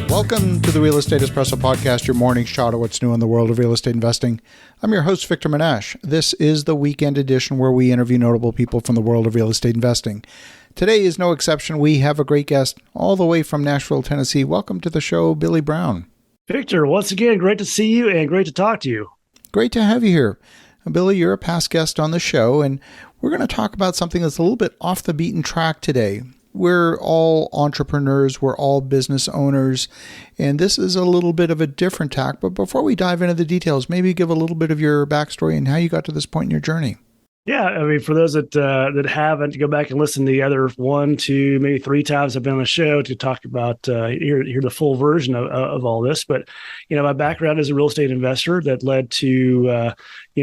Welcome to the Real Estate Espresso Podcast, your morning shot of what's new in the world of real estate investing. I'm your host, Victor Menasce. This is the weekend edition where we interview notable people from the world of real estate investing. Today is no exception. We have a great guest all the way from Nashville, Tennessee. Welcome to the show, Billy Brown. Victor, once again, great to see you and great to talk to you. Great to have you here. Billy, you're a past guest on the show, and we're going to talk about something that's a little bit off the beaten track today. We're all entrepreneurs, we're all business owners, and this is a little bit of a different tack. But before we dive into the details, maybe give a little bit of your backstory and how you got to this point in your journey. Yeah, I mean, for those that haven't, go back and listen to the other 1, 2, maybe 3 times I've been on the show to talk about hear the full version of all this. But my background is a real estate investor that led to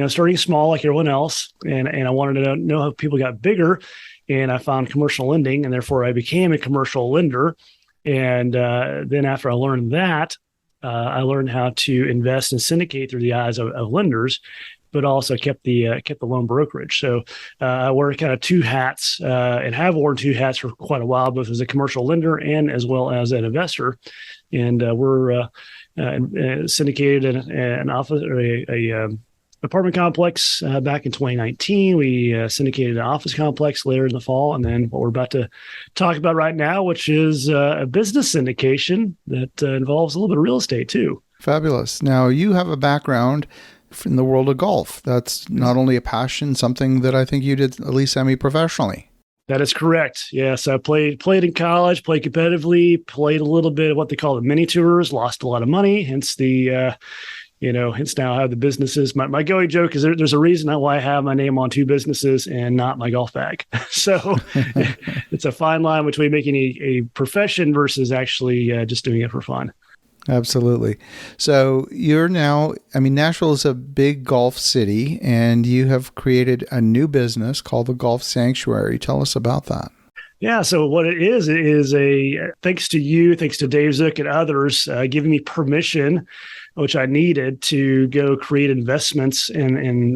starting small like everyone else, and I wanted to know how people got bigger. And I found commercial lending, and therefore I became a commercial lender. And then after I learned that, I learned how to invest and syndicate through the eyes of lenders, but also kept the loan brokerage. So I wear kind of 2 hats and have worn 2 hats for quite a while, both as a commercial lender and as well as an investor. And we're syndicated an office or a apartment complex back in 2019. We syndicated an office complex later in the fall. And then what we're about to talk about right now, which is a business syndication that involves a little bit of real estate too. Fabulous. Now, you have a background in the world of golf. That's not only a passion, something that I think you did at least semi-professionally. That is correct. Yes, I played in college, played competitively, played a little bit of what they call the mini tours, lost a lot of money, hence the hence now I have the businesses. My going joke is there's a reason why I have my name on 2 businesses and not my golf bag. So it's a fine line between making a profession versus actually just doing it for fun. Absolutely. So you're now, Nashville is a big golf city, and you have created a new business called the Golf Sanctuary. Tell us about that. Yeah. So what it is a thanks to you, thanks to Dave Zook and others giving me permission, which I needed to go create investments in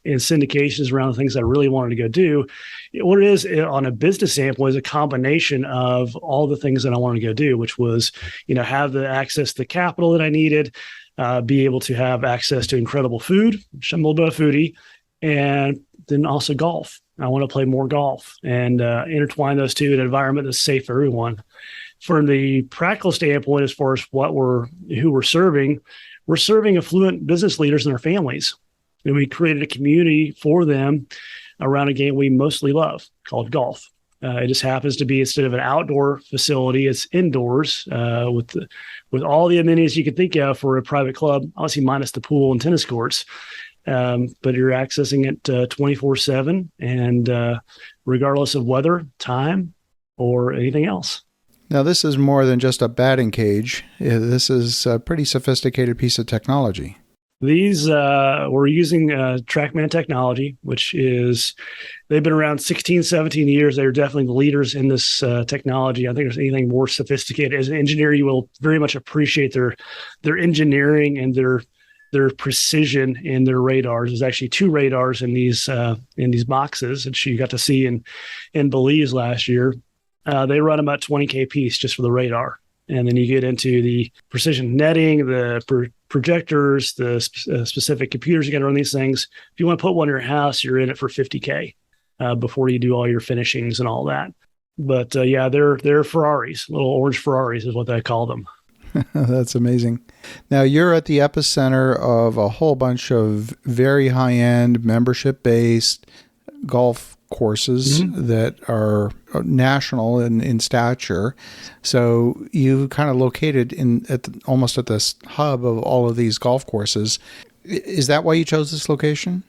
syndications around the things I really wanted to go do. What it is on a business standpoint is a combination of all the things that I wanted to go do, which was, have the access to the capital that I needed, be able to have access to incredible food, which I'm a little bit of a foodie, and then also golf. I want to play more golf and intertwine those two in an environment that's safe for everyone. From the practical standpoint, as far as who we're serving affluent business leaders and their families. And we created a community for them around a game we mostly love called golf. It just happens to be, instead of an outdoor facility, it's indoors with all the amenities you could think of for a private club, obviously minus the pool and tennis courts. But you're accessing it 24/7 and regardless of weather, time, or anything else. Now, this is more than just a batting cage. This is a pretty sophisticated piece of technology. These, we're using TrackMan technology, which is, they've been around 16, 17 years. They're definitely the leaders in this technology. I think there's anything more sophisticated. As an engineer, you will very much appreciate their engineering and their precision in their radars. There's actually 2 radars in these boxes that you got to see in Belize last year. They run about $20K a piece just for the radar. And then you get into the precision netting, the projectors, the specific computers you got to run these things. If you want to put one in your house, you're in it for $50K before you do all your finishings and all that. But they're Ferraris, little orange Ferraris is what I call them. That's amazing. Now, you're at the epicenter of a whole bunch of very high-end, membership-based golf courses that are national in stature. So you kind of located almost at this hub of all of these golf courses. Is that why you chose this location?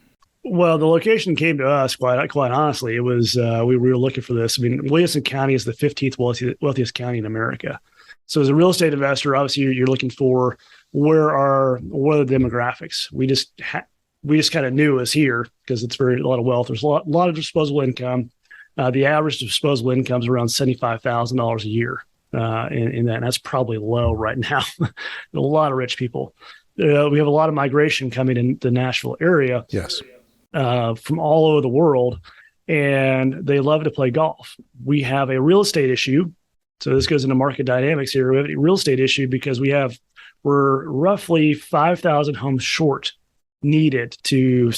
Well, the location came to us quite honestly. It was we were looking for this. Williamson County is the 15th wealthiest county in America. So as a real estate investor, obviously you're looking for what are the demographics. We just kind of knew it was here because it's a lot of wealth. There's a lot of disposable income. The average disposable income is around $75,000 a year in that. And that's probably low right now. A lot of rich people. We have a lot of migration coming in the Nashville area. Yes. From all over the world, and they love to play golf. We have a real estate issue So this goes into market dynamics here. We have a real estate issue because we're roughly 5,000 homes short needed to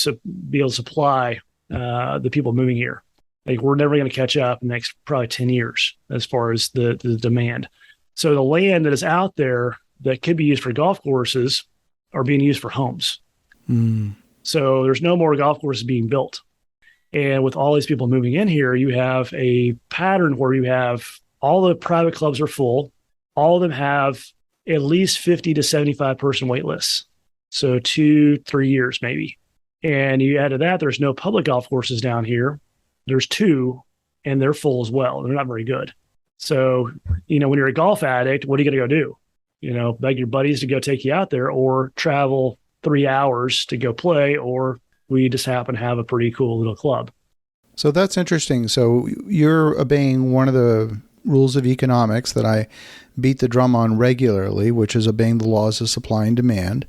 be able to supply the people moving here. Like we're never going to catch up in the next probably 10 years as far as the demand. So the land that is out there that could be used for golf courses are being used for homes. So there's no more golf courses being built. And with all these people moving in here, you have a pattern where you have all the private clubs are full. All of them have at least 50 to 75 person wait lists. So 2-3 years maybe. And you add to that, there's no public golf courses down here. There's 2 and they're full as well. They're not very good. So, when you're a golf addict, what are you going to go do? Beg your buddies to go take you out there or travel 3 hours to go play, or we just happen to have a pretty cool little club. So that's interesting. So you're obeying one of the rules of economics that I beat the drum on regularly, which is obeying the laws of supply and demand.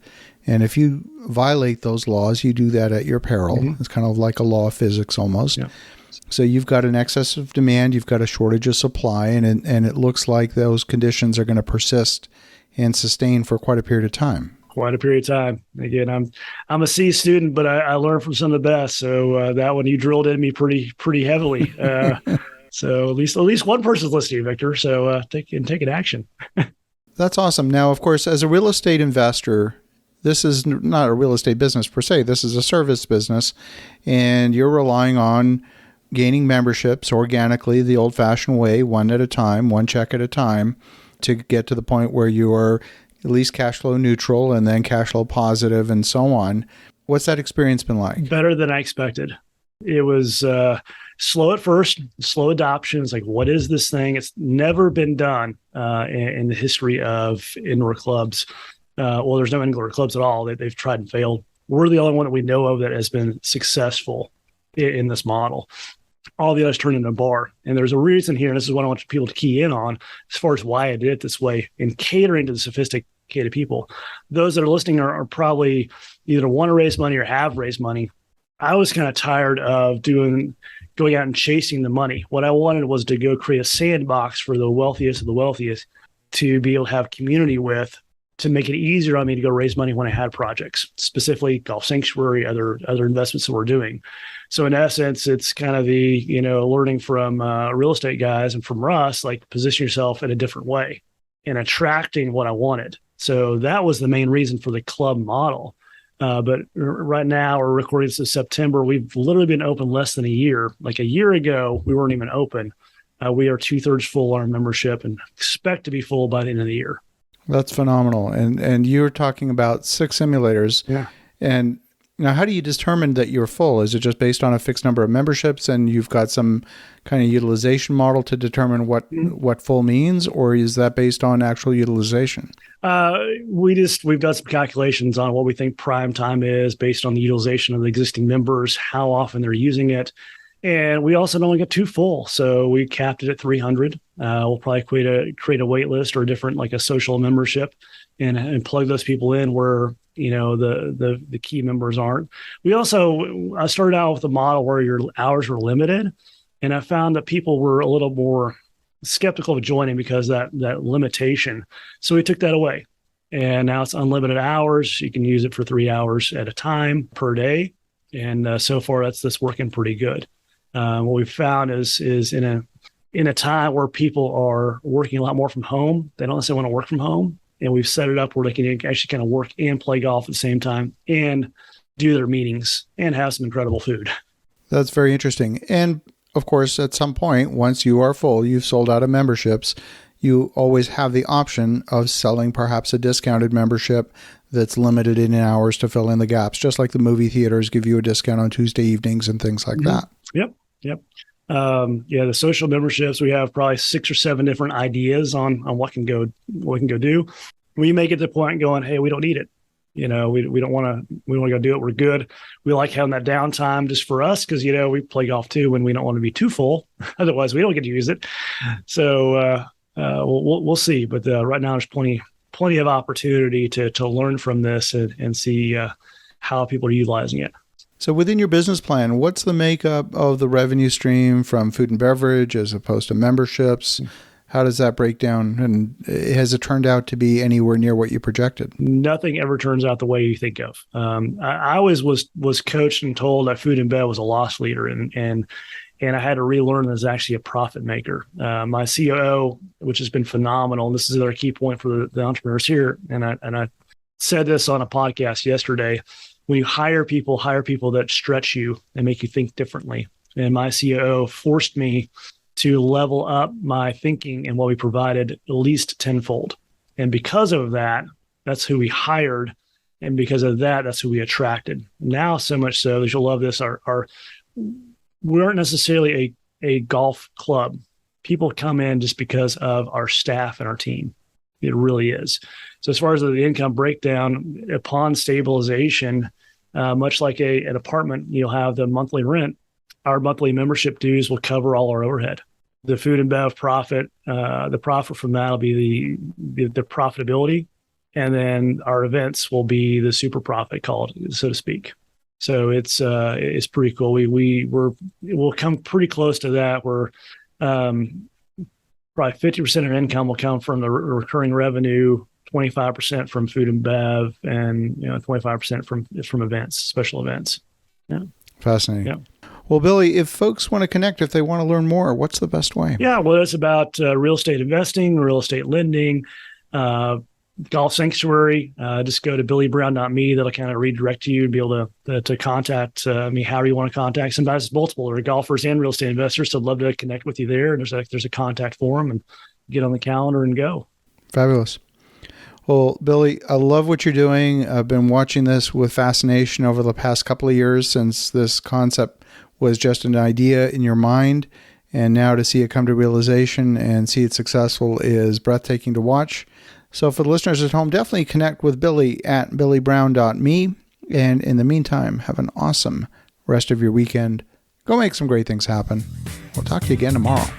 And if you violate those laws, you do that at your peril. Mm-hmm. It's kind of like a law of physics almost. Yeah. So you've got an excess of demand, you've got a shortage of supply, and it looks like those conditions are going to persist and sustain for quite a period of time. Quite a period of time. Again, I'm a C student, but I learned from some of the best. So that one you drilled in me pretty heavily. So at least one person's listening, Victor. So take an action. That's awesome. Now, of course, as a real estate investor, this is not a real estate business per se. This is a service business, and you're relying on gaining memberships organically, the old-fashioned way, one at a time, one check at a time, to get to the point where you are at least cash flow neutral and then cash flow positive and so on. What's that experience been like? Better than I expected. It was slow at first, slow adoption. It's like, what is this thing? It's never been done in the history of indoor clubs. There's no indoor clubs at all. They've tried and failed. We're the only one that we know of that has been successful in this model. All the others turned into a bar. And there's a reason here, and this is what I want people to key in on as far as why I did it this way in catering to the sophisticated people. Those that are listening are probably either want to raise money or have raised money. I was kind of tired of going out and chasing the money. What I wanted was to go create a sandbox for the wealthiest of the wealthiest to be able to have community with, to make it easier on me to go raise money when I had projects, specifically Golf Sanctuary, other investments that we're doing. So in essence, it's kind of the, learning from real estate guys and from Russ, like position yourself in a different way and attracting what I wanted. So that was the main reason for the club model. But right now we're recording this in September. We've literally been open less than a year. Like a year ago, we weren't even open. We are 2/3 full on our membership and expect to be full by the end of the year. That's phenomenal. And you're talking about 6 simulators. Yeah. And now, how do you determine that you're full? Is it just based on a fixed number of memberships and you've got some kind of utilization model to determine what full means, or is that based on actual utilization? We've done some calculations on what we think prime time is based on the utilization of the existing members, how often they're using it. And we also don't want to get too full. So we capped it at 300. We'll probably create a wait list or a different, like a social membership and plug those people in where, the key members aren't. I started out with a model where your hours were limited. And I found that people were a little more skeptical of joining because that limitation. So we took that away. And now it's unlimited hours. You can use it for 3 hours at a time per day. And so far that's working pretty good. What we've found is in a time where people are working a lot more from home, they don't necessarily want to work from home. And we've set it up where they can actually kind of work and play golf at the same time and do their meetings and have some incredible food. That's very interesting. And of course, at some point, once you are full, you've sold out of memberships, you always have the option of selling perhaps a discounted membership that's limited in hours to fill in the gaps, just like the movie theaters give you a discount on Tuesday evenings and things like that. Yep. The social memberships, we have probably 6 or 7 different ideas on what can go do. We make it to the point going, hey, we don't need it. We don't want to go do it. We're good. We like having that downtime just for us because, we play golf too when we don't want to be too full. Otherwise, we don't get to use it. So we'll see. But right now, there's plenty of opportunity to learn from this and see how people are utilizing it. So within your business plan, what's the makeup of the revenue stream from food and beverage as opposed to memberships? How does that break down? And has it turned out to be anywhere near what you projected? Nothing ever turns out the way you think of. I always was coached and told that food and bev was a loss leader, and I had to relearn that it's actually a profit maker. My COO, which has been phenomenal, and this is another key point for the entrepreneurs here, and I said this on a podcast yesterday. When you hire people that stretch you and make you think differently. And my COO forced me to level up my thinking and what we provided at least tenfold. And because of that, that's who we hired. And because of that, that's who we attracted. Now, so much so, as you'll love this, we aren't necessarily a golf club. People come in just because of our staff and our team. It really is. So as far as the income breakdown, upon stabilization, much like an apartment, you'll have the monthly rent. Our monthly membership dues will cover all our overhead. The food and bev profit, the profit from that will be the profitability, and then our events will be the super profit, called, so to speak. So it's pretty cool. We'll come pretty close to that. We're probably 50% of income will come from the recurring revenue, 25% from food and bev, and 25% from events, special events. Yeah. Fascinating. Yeah. Well, Billy, if folks want to connect, if they want to learn more, what's the best way? Yeah, well, it's about real estate investing, real estate lending, golf sanctuary. Just go to billybrown.me. That'll kind of redirect you and be able to contact me however you want to contact. Sometimes it's multiple, or golfers and real estate investors. So I'd love to connect with you there. And there's a contact form, and get on the calendar and go. Fabulous. Well, Billy, I love what you're doing. I've been watching this with fascination over the past couple of years since this concept was just an idea in your mind. And now to see it come to realization and see it successful is breathtaking to watch. So for the listeners at home, definitely connect with Billy at billybrown.me. And in the meantime, have an awesome rest of your weekend. Go make some great things happen. We'll talk to you again tomorrow.